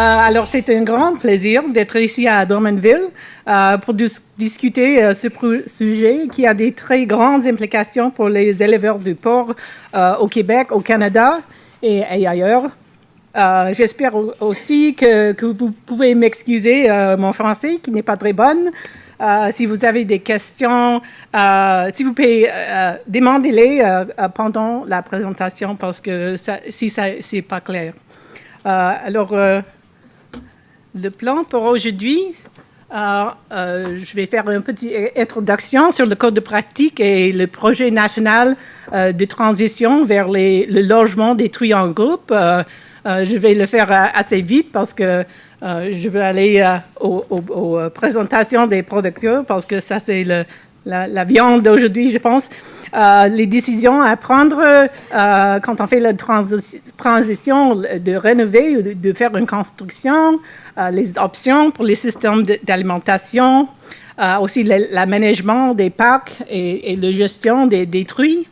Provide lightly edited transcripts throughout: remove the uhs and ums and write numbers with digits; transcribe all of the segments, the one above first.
Alors, c'est un grand plaisir d'être ici à Drummondville pour discuter ce sujet qui a des très grandes implications pour les éleveurs du porc au Québec, au Canada et ailleurs. J'espère aussi que vous pouvez m'excuser mon français qui n'est pas très bon. Si vous avez des questions, s'il vous plaît, demandez-les pendant la présentation parce que si ça c'est pas clair. Alors, le plan pour aujourd'hui, je vais faire une petite introduction sur le code de pratique et le projet national de transition vers le logement détruit en groupe. Je vais le faire assez vite parce que je veux aller aux présentations des producteurs parce que ça, c'est la viande d'aujourd'hui, je pense. Les décisions à prendre quand on fait la transition de rénover, de faire une construction, les options pour les systèmes d'alimentation, aussi l'aménagement des parcs et la gestion des détruits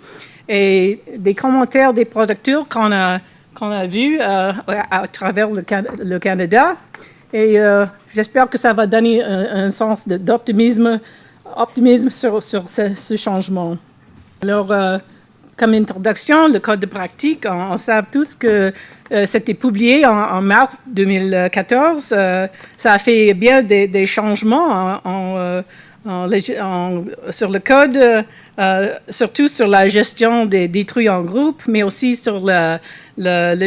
et des commentaires des producteurs qu'on a vus à travers le Canada. Et j'espère que ça va donner un sens d'optimisme sur ce changement. Alors, comme introduction, le code de pratique, on sait tous que c'était publié en mars 2014. Ça a fait bien des changements sur le code, surtout sur la gestion des détruits en groupe, mais aussi sur la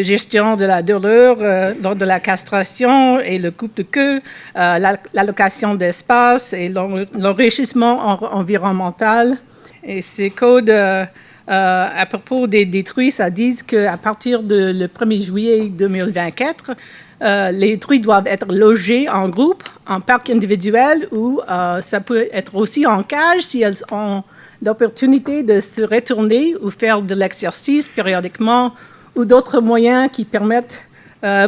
gestion de la douleur lors de la castration et le coupe de queue, l'allocation d'espace et l'enrichissement environnemental. Et ces codes, à propos des détruits, ça dit qu'à partir le 1er juillet 2024, les détruits doivent être logés en groupe, en parc individuel ou ça peut être aussi en cage si elles ont l'opportunité de se retourner ou faire de l'exercice périodiquement ou d'autres moyens qui permettent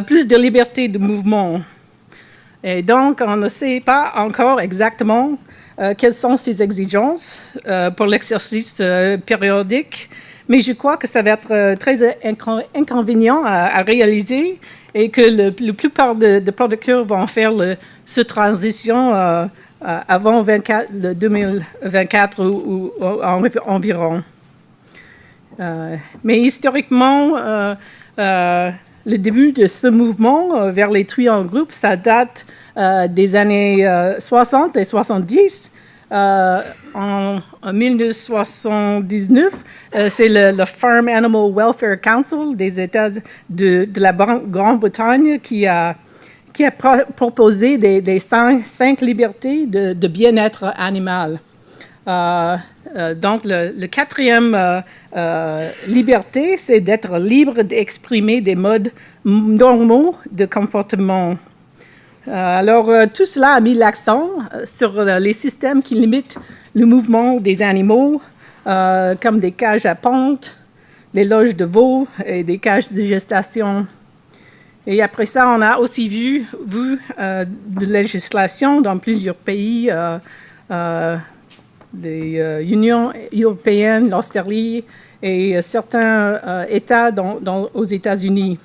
plus de liberté de mouvement. Et donc, on ne sait pas encore exactement quelles sont ces exigences pour l'exercice périodique, mais je crois que ça va être très inconvénient à réaliser et que la plupart des producteurs vont faire cette transition avant 2024 ou environ. Mais historiquement, le début de ce mouvement vers les détruits en groupe, ça date des années 60 et 70. En 1979, c'est le Farm Animal Welfare Council des États de la Grande-Bretagne qui a proposé des 5 libertés de bien-être animal. Donc, le quatrième liberté, c'est d'être libre d'exprimer des modes normaux de comportement. Alors, tout cela a mis l'accent sur les systèmes qui limitent le mouvement des animaux, comme des cages à pente, des loges de veaux et des cages de gestation. Et après ça, on a aussi vu de législation dans plusieurs pays, l'Union européenne, l'Australie et certains États aux États-Unis.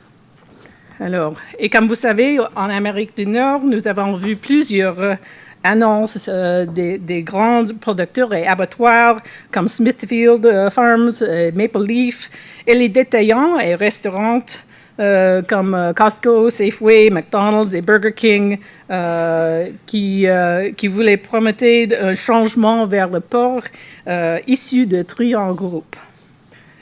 Alors, et comme vous savez, en Amérique du Nord, nous avons vu plusieurs annonces des grands producteurs et abattoirs comme Smithfield Farms, Maple Leaf, et les détaillants et restaurants comme Costco, Safeway, McDonald's et Burger King qui voulaient promettre un changement vers le porc issu de tri en groupe.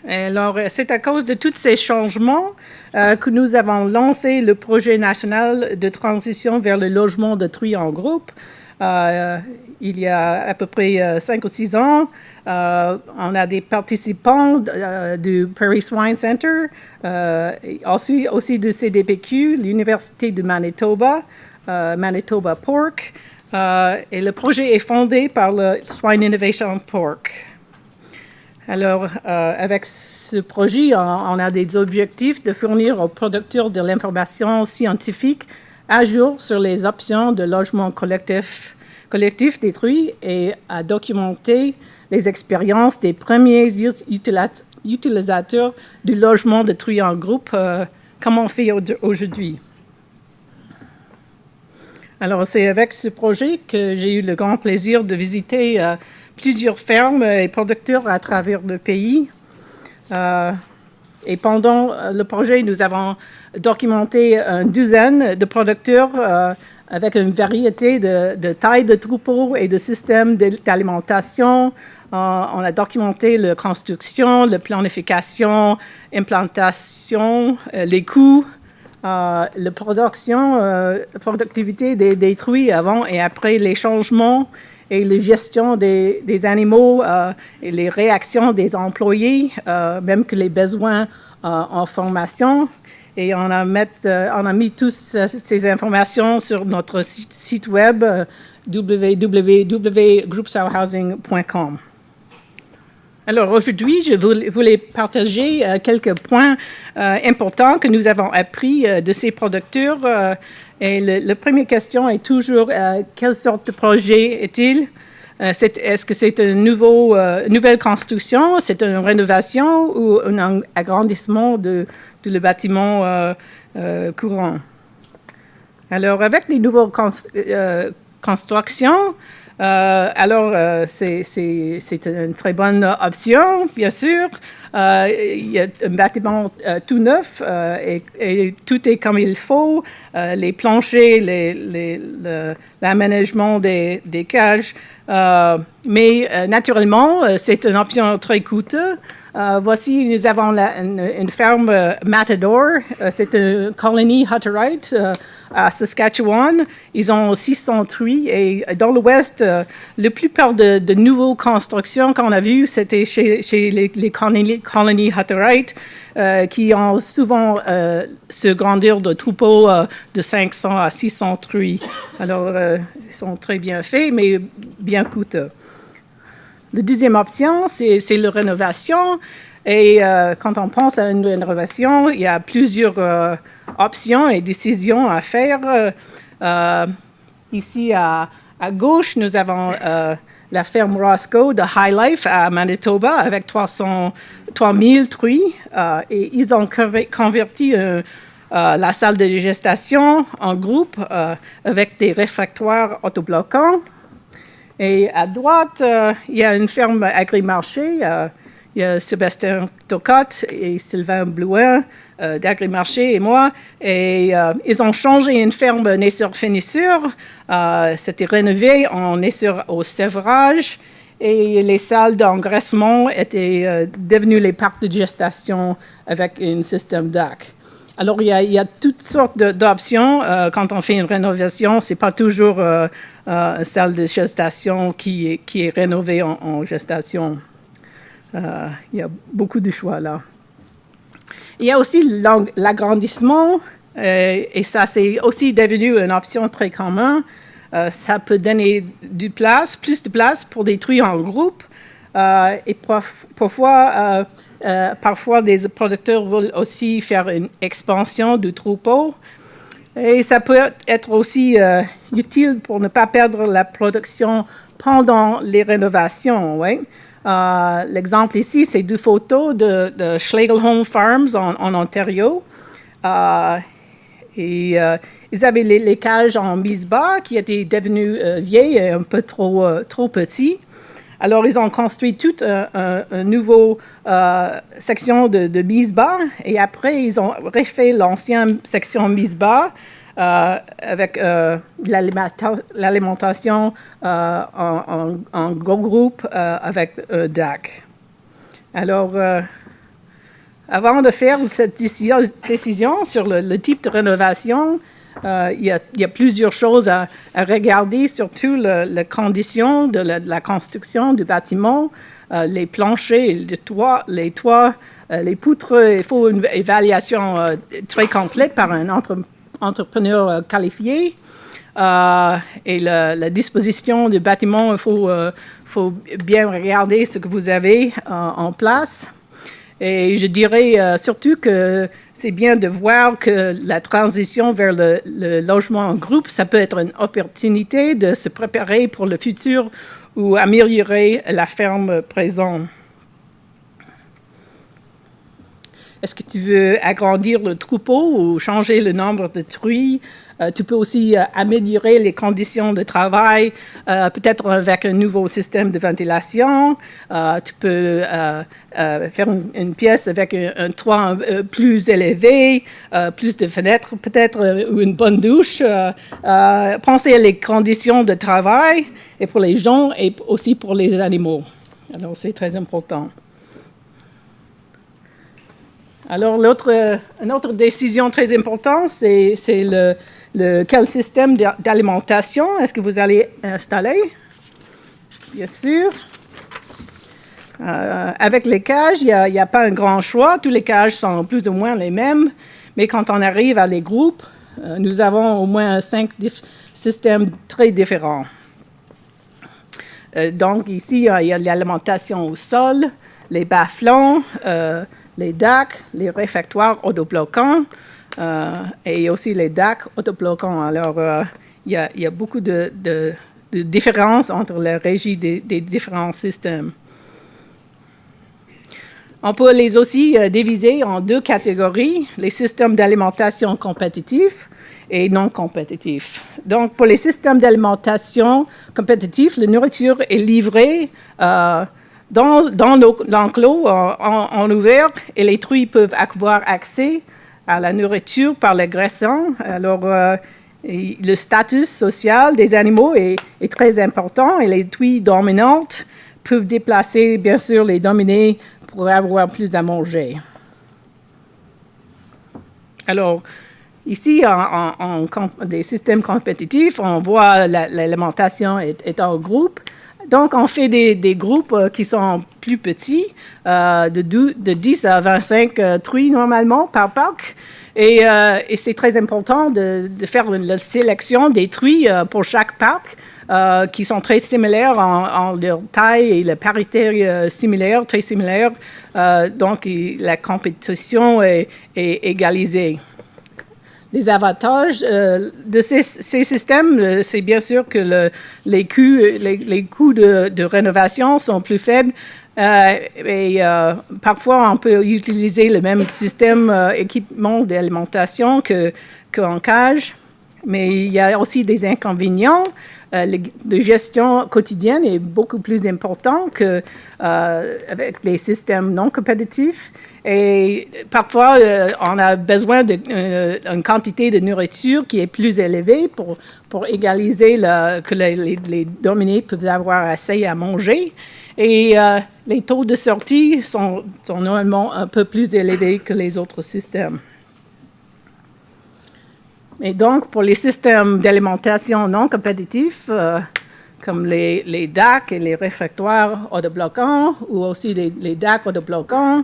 Alors, c'est à cause de tous ces changements que nous avons lancé le projet national de transition vers le logement de tri en groupe. Il y a à peu près 5 ou 6 ans, on a des participants du Prairie Swine Center, aussi du CDPQ, l'Université de Manitoba, Manitoba Pork, et le projet est fondé par le Swine Innovation Pork. Alors, avec ce projet, on a des objectifs de fournir aux producteurs de l'information scientifique à jour sur les options de logement collectif détruit et à documenter les expériences des premiers utilisateurs du logement détruit en groupe, comme on fait aujourd'hui. Alors, c'est avec ce projet que j'ai eu le grand plaisir de visiter plusieurs fermes et producteurs à travers le pays. Et pendant le projet, nous avons documenté une douzaine de producteurs avec une variété de tailles de troupeaux et de systèmes d'alimentation. On a documenté la construction, la planification, implantation, les coûts, la productivité des truies avant et après les changements et la gestion des animaux et les réactions des employés, même que les besoins en formation. Et on a mis toutes ces informations sur notre site web www.groupsourhousing.com. Alors aujourd'hui, je voulais partager quelques points importants que nous avons appris de ces producteurs. Et la première question est toujours quelle sorte de projet est-il? Est-ce que c'est une nouvelle construction, c'est une rénovation ou un agrandissement de le bâtiment courant? Alors, avec les nouvelles constructions, c'est une très bonne option, bien sûr. Il y a un bâtiment tout neuf et tout est comme il faut. Les planchers, l'aménagement des cages. Mais naturellement, c'est une option très coûteuse. Voici, nous avons une ferme Matador. C'est une colonie Hutterite à Saskatchewan. Ils ont 600 truies. Et dans l'Ouest, la plupart de nouvelles constructions qu'on a vues, c'était chez les colonies Hutterite qui ont souvent ce grandeur de troupeaux de 500 à 600 truies. Alors, ils sont très bien faits, mais bien coûteux. La deuxième option, c'est la rénovation. Et quand on pense à une rénovation, il y a plusieurs options et décisions à faire. Ici, à gauche, nous avons la ferme Roscoe de High Life à Manitoba avec 3000 truies. Et ils ont converti la salle de gestation en groupe avec des réfractoires autobloquants. Et à droite, il y a une ferme Agrimarché. Il y a Sébastien Tocotte et Sylvain Blouin d'Agrimarché et moi. Et ils ont changé une ferme naisseur-finisseur. C'était rénové en naisseur au sévrage. Et les salles d'engraissement étaient devenues les parcs de gestation avec un système DAC. Alors, il y a toutes sortes d'options. Quand on fait une rénovation, ce n'est pas toujours une salle de gestation qui est rénovée en gestation. Il y a beaucoup de choix là. Il y a aussi l'agrandissement, et ça, c'est aussi devenu une option très commune. Ça peut donner plus de place pour des truies en groupe. Et parfois, des producteurs veulent aussi faire une expansion du troupeau. Et ça peut être aussi utile pour ne pas perdre la production pendant les rénovations. Ouais. L'exemple ici, c'est deux photos de Schlegelholm Farms en Ontario. Ils avaient les cages en mise bas qui étaient devenues vieilles et un peu trop petits. Alors, ils ont construit toute une nouvelle section de mise bas et après, ils ont refait l'ancienne section mise bas avec l'alimentation en gros groupe avec DAC. Alors, avant de faire cette décision sur le type de rénovation, il y a plusieurs choses à regarder, surtout les conditions de la construction du bâtiment, les planchers, les toits, les poutres. Il faut une évaluation très complète par un entrepreneur qualifié. Et la disposition du bâtiment, il faut bien regarder ce que vous avez en place. Et je dirais surtout que c'est bien de voir que la transition vers le logement en groupe, ça peut être une opportunité de se préparer pour le futur ou améliorer la ferme présente. est-ce que tu veux agrandir le troupeau ou changer le nombre de truies? Tu peux aussi améliorer les conditions de travail, peut-être avec un nouveau système de ventilation. Tu peux faire une pièce avec un toit plus élevé, plus de fenêtres peut-être, ou une bonne douche. Penser à les conditions de travail et pour les gens et aussi pour les animaux. Alors, c'est très important. Alors, une autre décision très importante, c'est quel système d'alimentation est-ce que vous allez installer? Bien sûr. Avec les cages, il n'y a pas un grand choix. Tous les cages sont plus ou moins les mêmes. Mais quand on arrive à les groupes, nous avons au moins 5 systèmes très différents. Donc, ici, il y a l'alimentation au sol, les bas-fonds, les DAC, les réfectoires autobloquants et aussi les DAC autobloquants. Alors, il y a beaucoup de différences entre la régie des différents systèmes. On peut les aussi diviser en 2 catégories, les systèmes d'alimentation compétitifs et non compétitifs. Donc, pour les systèmes d'alimentation compétitifs, la nourriture est livrée dans l'enclos en ouvert et les truies peuvent avoir accès à la nourriture par les graissins. Alors, le statut social des animaux est très important et les truies dominantes peuvent déplacer, bien sûr, les dominés pour avoir plus à manger. Alors, ici, en des systèmes compétitifs, on voit l'alimentation est en groupe. Donc, on fait des groupes qui sont plus petits, de 10 à 25 truies normalement par parc. Et c'est très important de faire la sélection des truies pour chaque parc, qui sont très similaires en leur taille et la parité similaire, très similaire. Donc, la compétition est égalisée. Les avantages de ces systèmes, c'est bien sûr que les coûts de rénovation sont plus faibles. Et parfois, on peut utiliser le même système équipement d'alimentation qu'en cage. Mais il y a aussi des inconvénients. La gestion quotidienne est beaucoup plus importante qu'avec les systèmes non compétitifs. Et parfois, on a besoin d'une quantité de nourriture qui est plus élevée pour égaliser que les dominés peuvent avoir assez à manger. Et les taux de sortie sont normalement un peu plus élevés que les autres systèmes. Et donc, pour les systèmes d'alimentation non compétitifs, comme les DAC et les réfectoires autobloquants, ou aussi les DAC autobloquants,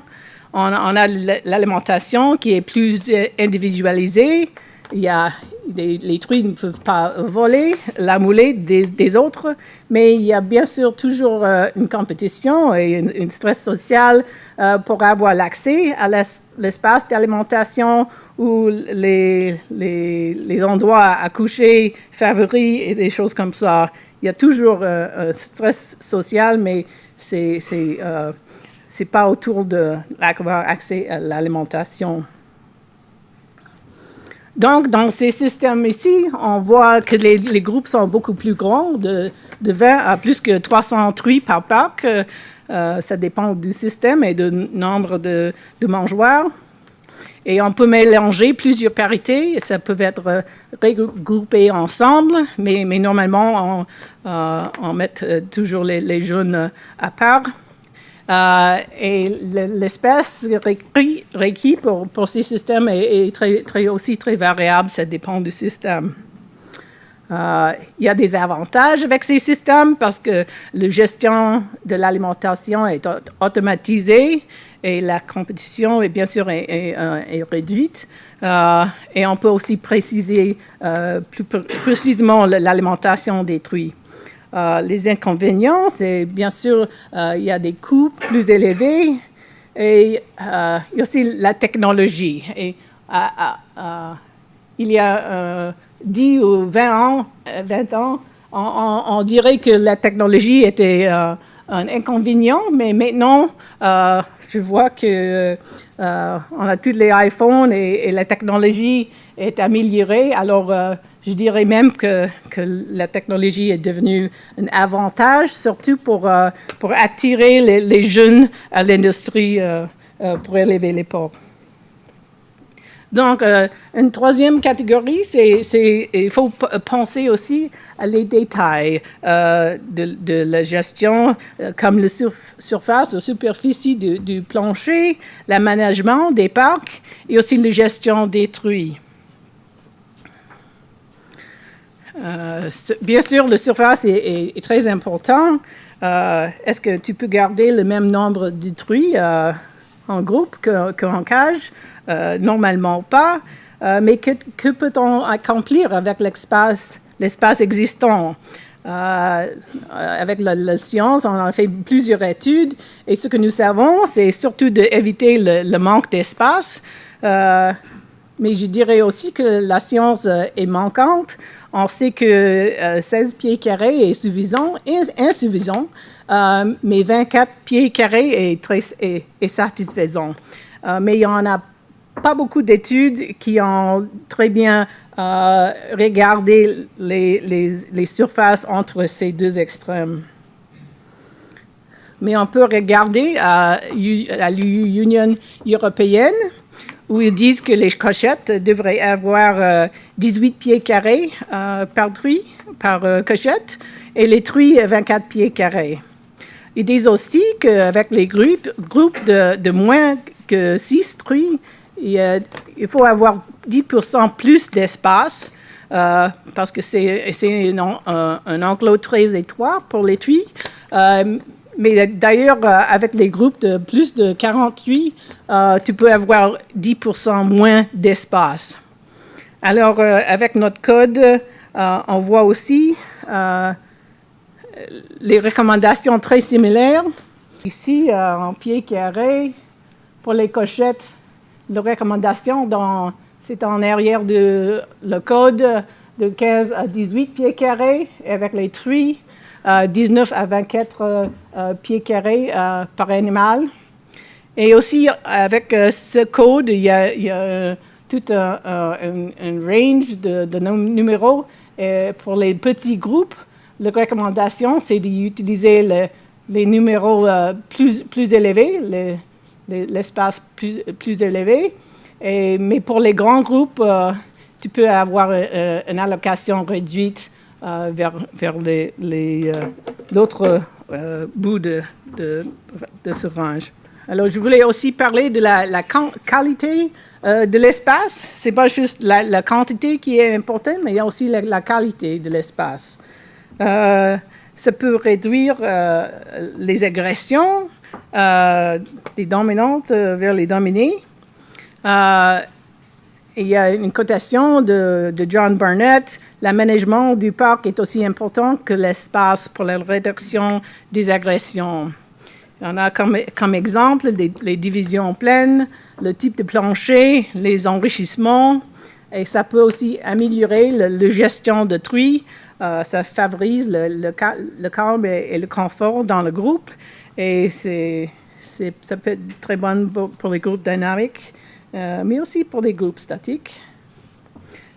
on a l'alimentation qui est plus individualisée. Les truies ne peuvent pas voler la moulée des autres, mais il y a bien sûr toujours une compétition et un stress social pour avoir l'accès à l'espace d'alimentation ou les endroits à coucher favoris et des choses comme ça. Il y a toujours un stress social, mais c'est pas autour d'avoir accès à l'alimentation. Donc, dans ces systèmes ici, on voit que les groupes sont beaucoup plus grands, de 20 à plus que 300 truies par parc. Ça dépend du système et du nombre de mangeoires. Et on peut mélanger plusieurs parités. Ça peut être regroupé ensemble, mais normalement, on met toujours les jeunes à part. Et l'espèce requis pour ces systèmes est aussi très variable, ça dépend du système. Il y a des avantages avec ces systèmes parce que la gestion de l'alimentation est automatisée et la compétition est bien sûr est réduite. Et on peut aussi préciser plus précisément l'alimentation des truies. Les inconvénients, c'est bien sûr, il y a des coûts plus élevés et il y a aussi la technologie. Et il y a 10 ou 20 ans, on dirait que la technologie était un inconvénient, mais maintenant, je vois que on a tous les iPhones et la technologie est améliorée. Alors, je dirais même que la technologie est devenue un avantage, surtout pour attirer les jeunes à l'industrie pour élever les porcs. Donc, une troisième catégorie, il faut penser aussi à les détails de la gestion, comme la surface ou superficie du plancher, l'aménagement des parcs et aussi la gestion des truies. Bien sûr, la surface est très importante. Est-ce que tu peux garder le même nombre de truies en groupe qu'en cage? Normalement pas. Mais que peut-on accomplir avec l'espace existant? Avec la science, on a fait plusieurs études et ce que nous savons, c'est surtout d'éviter le manque d'espace. Mais je dirais aussi que la science est manquante. On sait que 16 pieds carrés est insuffisant, mais 24 pieds carrés est satisfaisant. Mais il n'y en a pas beaucoup d'études qui ont très bien regardé les surfaces entre ces deux extrêmes. Mais on peut regarder à l'Union européenne, où ils disent que les cochettes devraient avoir 18 pieds carrés par truie, par cochette, et les truies 24 pieds carrés. Ils disent aussi qu'avec les groupes de moins que 6 truies, il faut avoir 10% plus d'espace parce que c'est un enclos très étroit pour les truies. Mais d'ailleurs, avec les groupes de plus de 48, tu peux avoir 10% moins d'espace. Alors, avec notre code, on voit aussi les recommandations très similaires. Ici, en pieds carrés, pour les cochettes, la recommandation, c'est en arrière de le code de 15 à 18 pieds carrés, avec les truies, 19 à 24 pieds carrés par animal. Et aussi, avec ce code, il y a tout un range de numéros. Et pour les petits groupes, la recommandation, c'est d'utiliser les numéros plus élevés, l'espace plus élevé. Mais pour les grands groupes, tu peux avoir une allocation réduite vers l'autre bout de ce range. Alors, je voulais aussi parler de la qualité de l'espace. Ce n'est pas juste la quantité qui est importante, mais il y a aussi la qualité de l'espace. Ça peut réduire les agressions des dominantes vers les dominés. Il y a une cotation de John Barnett. L'aménagement du parc est aussi important que l'espace pour la réduction des agressions. On a comme exemple les divisions pleines, le type de plancher, les enrichissements. Et ça peut aussi améliorer la gestion de truies. Ça favorise le calme et le confort dans le groupe. Et ça peut être très bon pour les groupes dynamiques, mais aussi pour les groupes statiques.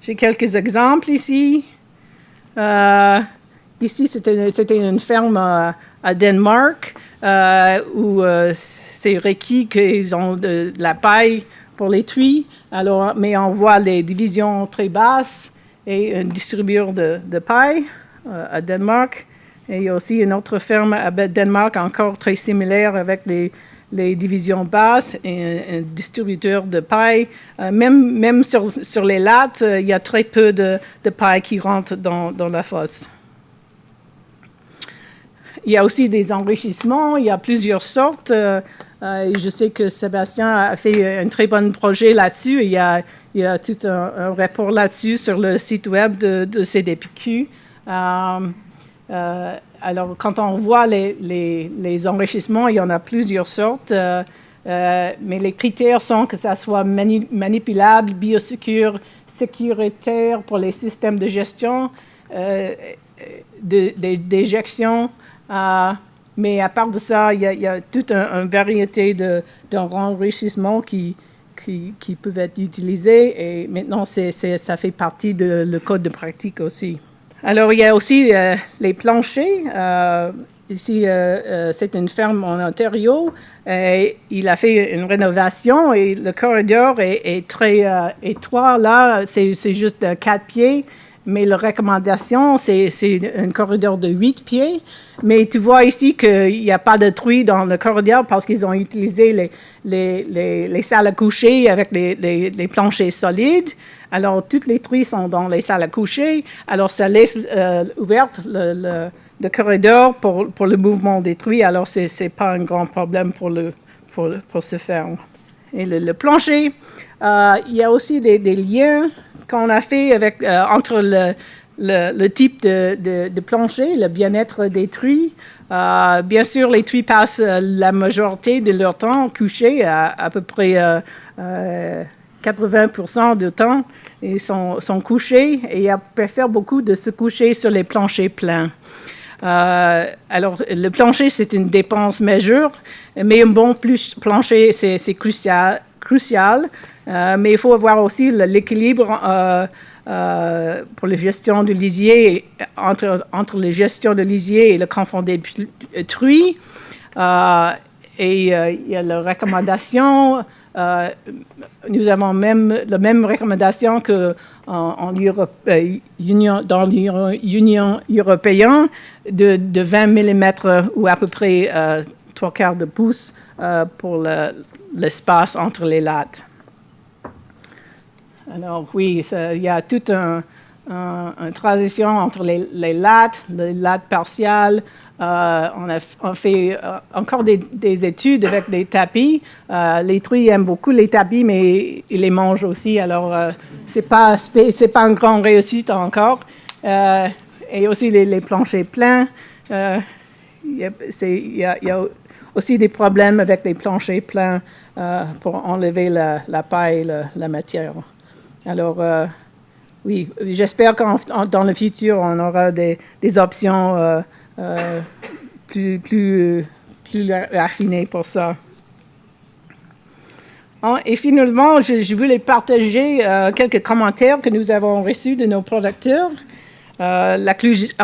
J'ai quelques exemples ici. Ici, c'était une ferme à Danemark où c'est requis qu'ils ont de la paille pour les truies. Alors, mais on voit les divisions très basses et un distributeur de paille à Danemark. Et il y a aussi une autre ferme à Danemark encore très similaire avec les divisions basses et un distributeur de paille. Même sur les lattes, il y a très peu de paille qui rentre dans la fosse. Il y a aussi des enrichissements, il y a plusieurs sortes. Je sais que Sébastien a fait un très bon projet là-dessus. Il y a tout un rapport là-dessus sur le site web de CDPQ. Alors, quand on voit les enrichissements, il y en a plusieurs sortes, mais les critères sont que ça soit manipulable, biosécure, sécuritaire pour les systèmes de gestion, d'éjection, Mais à part de ça, il y a toute une variété d'enrichissements qui peuvent être utilisés et maintenant, ça fait partie le code de pratique aussi. Alors, il y a aussi les planchers. Ici, c'est une ferme en Ontario. Il a fait une rénovation et le corridor est très étroit. Là, c'est juste 4 pieds. Mais la recommandation, c'est un corridor de 8 pieds. Mais tu vois ici qu'il n'y a pas de truie dans le corridor parce qu'ils ont utilisé les salles à coucher avec les planchers solides. Alors, toutes les truies sont dans les salles à coucher. Alors, ça laisse ouverte le corridor pour le mouvement des truies. Alors, ce n'est pas un grand problème pour ce ferme. Et le plancher, il y a aussi des liens qu'on a fait entre le type de plancher, le bien-être des truies. Bien sûr, les truies passent la majorité de leur temps couchées, à peu près 80% du temps. Ils sont couchés et ils préfèrent beaucoup de se coucher sur les planchers pleins. Alors, le plancher, c'est une dépense majeure, mais un bon plancher, c'est crucial. Mais il faut avoir aussi l'équilibre pour la gestion du lisier, entre la gestion de lisier et le confort des truies. Et il y a la recommandation. Nous avons la même recommandation que dans l'Union européenne de 20 mm ou à peu près 3/4 de pouce pour l'espace entre les lattes. Alors oui, il y a toute une transition entre les lattes partiales. On fait encore des études avec des tapis. Les truies aiment beaucoup les tapis, mais ils les mangent aussi. Alors, c'est pas une grande réussite encore. Et aussi les planchers pleins. Il y a aussi des problèmes avec les planchers pleins pour enlever la paille, la matière. Alors, oui, j'espère que dans le futur, on aura des options plus raffinées pour ça. Et finalement, je voulais partager quelques commentaires que nous avons reçus de nos producteurs. La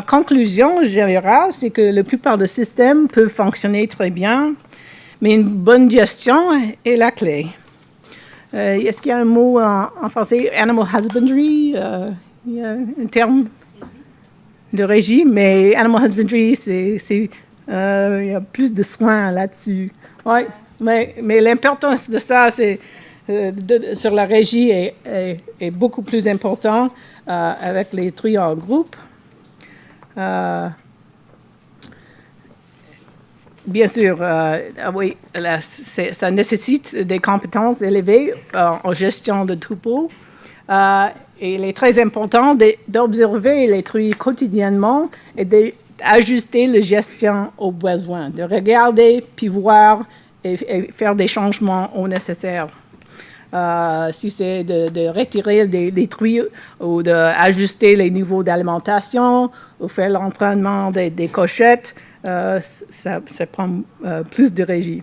conclusion générale, c'est que la plupart des systèmes peuvent fonctionner très bien, mais une bonne gestion est la clé. Est-ce qu'il y a un mot en français? Animal husbandry, il y a un terme de régie, mais animal husbandry, il y a plus de soins là-dessus. Oui, mais l'importance de ça, c'est sur la régie est beaucoup plus important avec les truies en groupe. Bien sûr, oui, ça nécessite des compétences élevées en gestion de troupeaux. Et il est très important d'observer les truies quotidiennement et d'ajuster la gestion aux besoins, de regarder, puis voir et faire des changements au nécessaire. Si c'est de retirer des truies ou d'ajuster les niveaux d'alimentation ou faire l'entraînement des cochettes, ça prend plus de régie.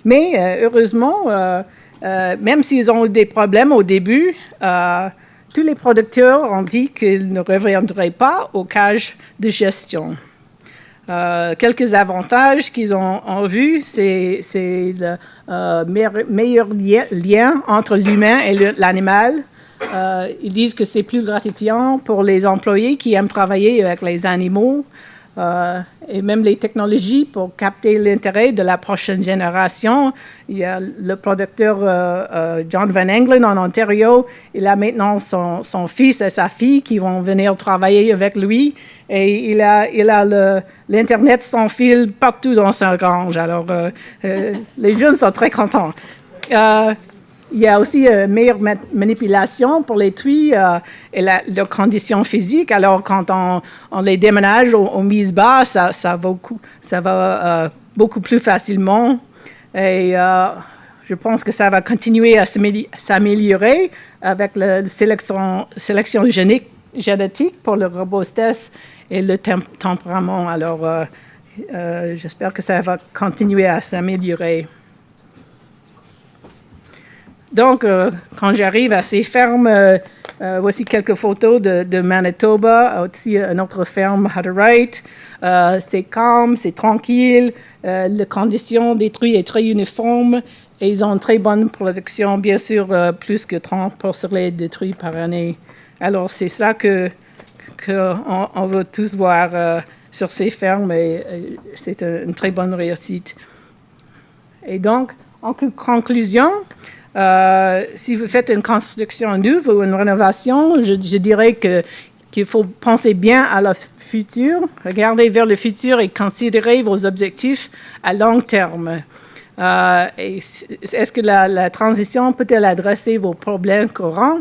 Mais heureusement, même s'ils ont eu des problèmes au début, tous les producteurs ont dit qu'ils ne reviendraient pas aux cages de gestion. Quelques avantages qu'ils ont vus, c'est le meilleur lien entre l'humain et l'animal. Ils disent que c'est plus gratifiant pour les employés qui aiment travailler avec les animaux et même les technologies pour capter l'intérêt de la prochaine génération. Il y a le producteur John Van Engelen en Ontario. Il a maintenant son fils et sa fille qui vont venir travailler avec lui. Et il a l'Internet sans fil partout dans sa grange. Alors, les jeunes sont très contents. Il y a aussi une meilleure manipulation pour les truies et leurs conditions physiques. Alors, quand on les déménage aux mises basses, ça va beaucoup plus facilement. Et je pense que ça va continuer à s'améliorer avec la sélection génétique pour le robustesse et le tempérament. Alors, j'espère que ça va continuer à s'améliorer. Donc, quand j'arrive à ces fermes, voici quelques photos de Manitoba, aussi une autre ferme, Hutterite. C'est calme, c'est tranquille, les conditions des truies sont très uniformes et ils ont une très bonne production, bien sûr, plus que 30 porcelets de truies par année. Alors, c'est ça qu'on veut tous voir sur ces fermes et c'est une très bonne réussite. Et donc, en conclusion, si vous faites une construction neuve ou une rénovation, je dirais qu'il faut penser bien à le futur, regarder vers le futur et considérer vos objectifs à long terme. Est-ce que la transition peut-elle adresser vos problèmes courants?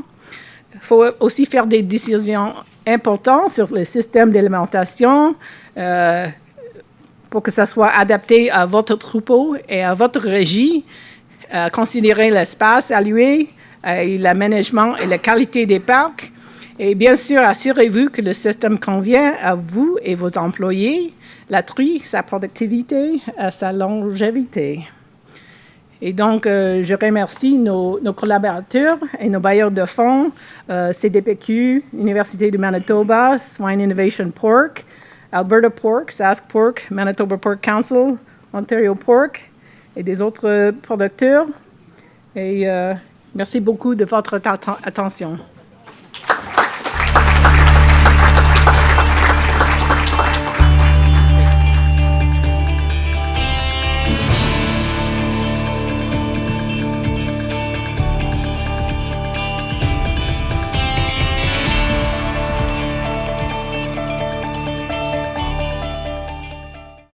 Il faut aussi faire des décisions importantes sur le système d'alimentation pour que ça soit adapté à votre troupeau et à votre régie. Considérer l'espace alloué, l'aménagement et la qualité des parcs. Et bien sûr, assurez-vous que le système convient à vous et vos employés, la truie, sa productivité, sa longévité. Et donc, je remercie nos collaborateurs et nos bailleurs de fonds, CDPQ, Université du Manitoba, Swine Innovation Pork, Alberta Pork, Sask Pork, Manitoba Pork Council, Ontario Pork, et des autres producteurs. Et merci beaucoup de votre attention.